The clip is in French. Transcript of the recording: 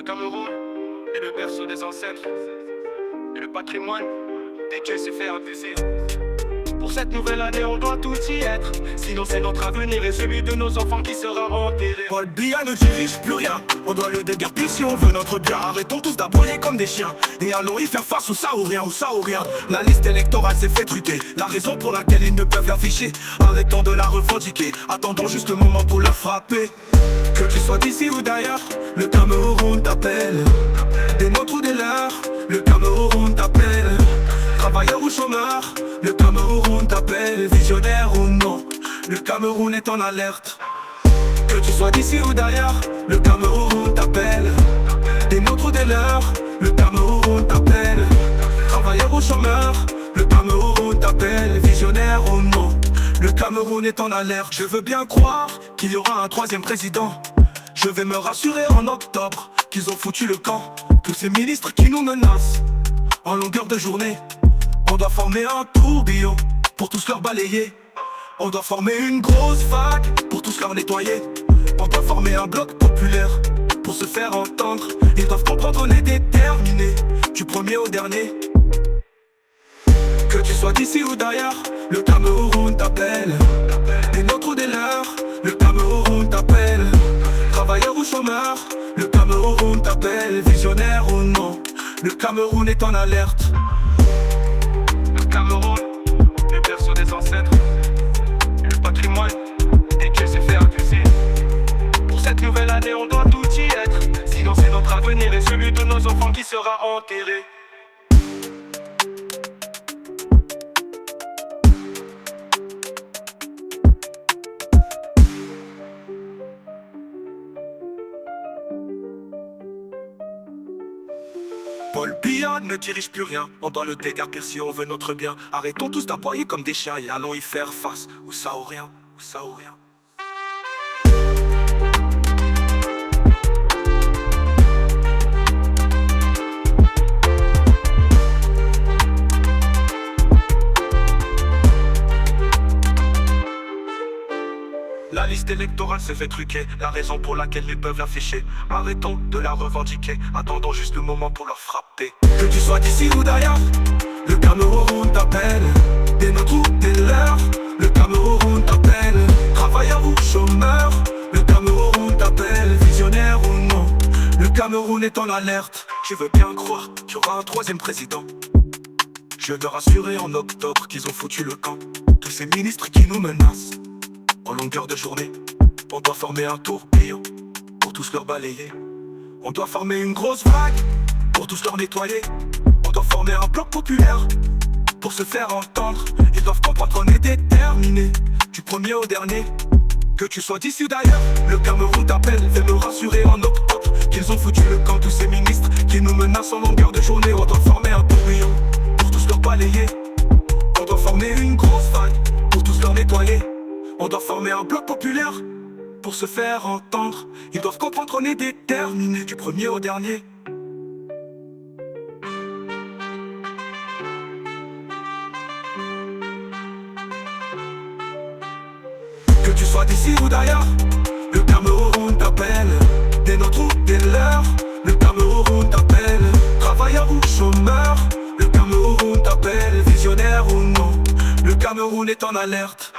Cameroun est le berceau des ancêtres et le patrimoine des dieux s'est fait un plaisir. Pour cette nouvelle année, on doit tout y être. Sinon c'est notre avenir et celui de nos enfants qui sera enterré. Paul Biya ne dirige plus rien. On doit le déguerpir si on veut notre bien. Arrêtons tous d'aboyer comme des chiens et allons y faire face au saourien, au saourien. La liste électorale s'est fait truquer, la raison pour laquelle ils ne peuvent l'afficher. Arrêtons de la revendiquer, attendons juste le moment pour la frapper. Que tu sois d'ici ou d'ailleurs, le Cameroun t'appelle. Des nôtres ou des leurs, le Cameroun t'appelle. Travailleur ou chômeur, le Cameroun t'appelle. Visionnaire ou non, le Cameroun est en alerte. Que tu sois d'ici ou d'ailleurs, le Cameroun t'appelle. Des nôtres ou des leurs, le Cameroun t'appelle. Travailleur ou chômeur, le Cameroun t'appelle. Visionnaire ou non, le Cameroun est en alerte. Je veux bien croire qu'il y aura un troisième président. Je vais me rassurer en octobre qu'ils ont foutu le camp. Tous ces ministres qui nous menacent en longueur de journée. On doit former un tourbillon pour tous leur balayer. On doit former une grosse vague pour tous leur nettoyer. On doit former un bloc populaire pour se faire entendre. Ils doivent comprendre, on est déterminés, du premier au dernier. Que tu sois d'ici ou d'ailleurs, le Cameroun t'appelle. Des nôtres ou des leurs, le Cameroun t'appelle. Travailleur ou chômeur, le Cameroun t'appelle. Visionnaire ou non, le Cameroun est en alerte. Le Cameroun, le berceau des ancêtres et le patrimoine des dieux s'est fait un plaisir. Pour cette nouvelle année, on doit tout y être. Sinon c'est notre avenir et celui de nos enfants qui sera enterré. Paul Biya ne dirige plus rien, on doit le déguerpir si on veut notre bien. Arrêtons tous d'aboyer comme des chiens et allons y faire face aux saouriens, aux saouriens. La liste électorale s'est fait truquer, la raison pour laquelle ils peuvent l'afficher. Arrêtons de la revendiquer, attendons juste le moment pour leur frapper. Que tu sois d'ici ou d'ailleurs, le Cameroun t'appelle. Des nôtres ou des leurs, le Cameroun t'appelle. Travailleur ou chômeur, le Cameroun t'appelle. Visionnaire ou non, le Cameroun est en alerte. Je veux bien croire qu'il y aura un troisième président. Je veux te rassurer en octobre qu'ils ont foutu le camp. Tous ces ministres qui nous menacent en longueur de journée. On doit former un tourbillon pour tous leur balayer. On doit former une grosse vague pour tous leur nettoyer. On doit former un bloc populaire pour se faire entendre. Ils doivent comprendre qu'on est déterminés, du premier au dernier. Que tu sois d'ici ou d'ailleurs, le Cameroun t'appelle. Fais me rassurer en octobre qu'ils ont foutu le camp. Tous ces ministres qui nous menacent en longueur de journée. On doit former un tourbillon pour tous leur balayer. On doit former une grosse vague pour tous leur nettoyer. On doit former un bloc populaire pour se faire entendre. Ils doivent comprendre qu'on est déterminés, du premier au dernier. Que tu sois d'ici ou d'ailleurs, le Cameroun t'appelle. Des nôtres ou des leurs, le Cameroun t'appelle. Travailleur ou chômeur, le Cameroun t'appelle. Visionnaire ou non, le Cameroun est en alerte.